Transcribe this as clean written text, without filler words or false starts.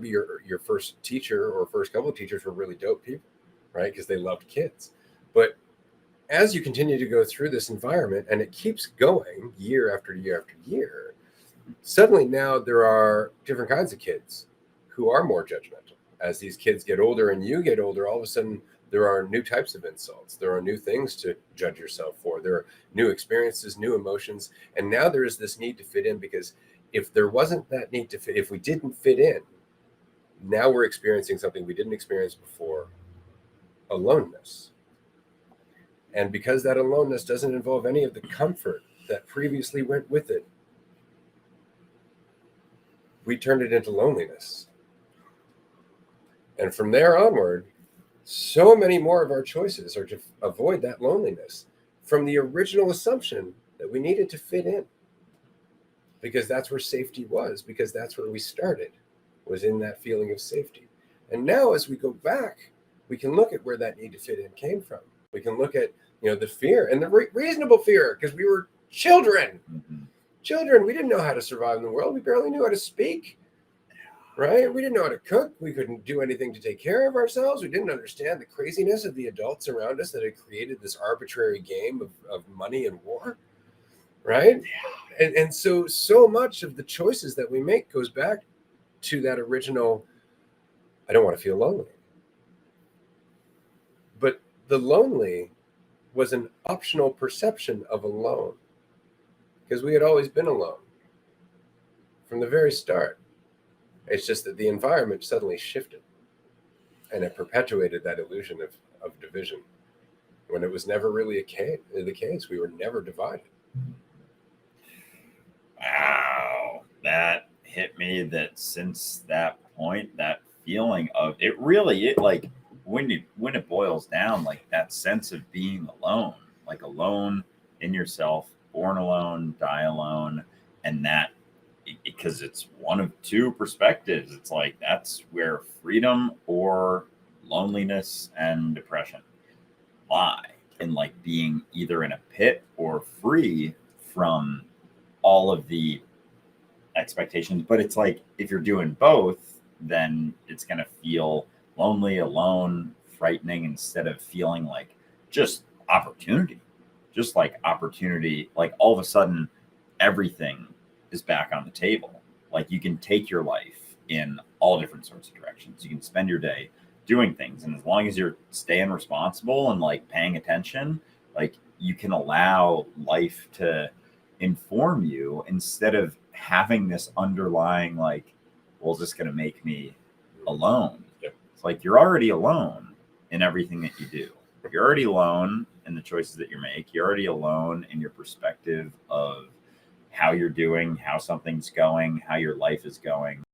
maybe your first teacher or first couple of teachers were really dope people, right? Because they loved kids. But as you continue to go through this environment and it keeps going year after year after year, suddenly now there are different kinds of kids who are more judgmental. As these kids get older and you get older, all of a sudden there are new types of insults. There are new things to judge yourself for. There are new experiences, new emotions. And now there is this need to fit in, because if there wasn't that need to fit, if we didn't fit in, now we're experiencing something we didn't experience before, aloneness. And because that aloneness doesn't involve any of the comfort that previously went with it, we turned it into loneliness. And from there onward, so many more of our choices are to avoid that loneliness from the original assumption that we needed to fit in. Because that's where safety was, because that's where we started, was in that feeling of safety. And now as we go back, we can look at where that need to fit in came from. We can look at, the fear, and the reasonable fear, because we were children. Mm-hmm. Children, we didn't know how to survive in the world. We barely knew how to speak, right? We didn't know how to cook. We couldn't do anything to take care of ourselves. We didn't understand the craziness of the adults around us that had created this arbitrary game of money and war, right? Yeah. And so much of the choices that we make goes back to that original, I don't want to feel lonely. But the lonely was an optional perception of alone, because we had always been alone from the very start. It's just that the environment suddenly shifted and it perpetuated that illusion of division when it was never really the case. We were never divided. Wow, that hit me. That since that point, that feeling of it really, like when it boils down, like that sense of being alone, like alone in yourself, born alone, die alone, and that, because it's one of two perspectives. It's like that's where freedom or loneliness and depression lie, in like being either in a pit or free from all of the expectations. But it's like if you're doing both, then it's going to feel lonely, alone, frightening, instead of feeling like just opportunity, like all of a sudden everything is back on the table. Like you can take your life in all different sorts of directions. You can spend your day doing things, and as long as you're staying responsible and like paying attention, like you can allow life to inform you instead of having this underlying like, well, is this going to make me alone? Yep. It's like you're already alone in everything that you do. You're already alone in the choices that you make. You're already alone in your perspective of how you're doing, how something's going, how your life is going.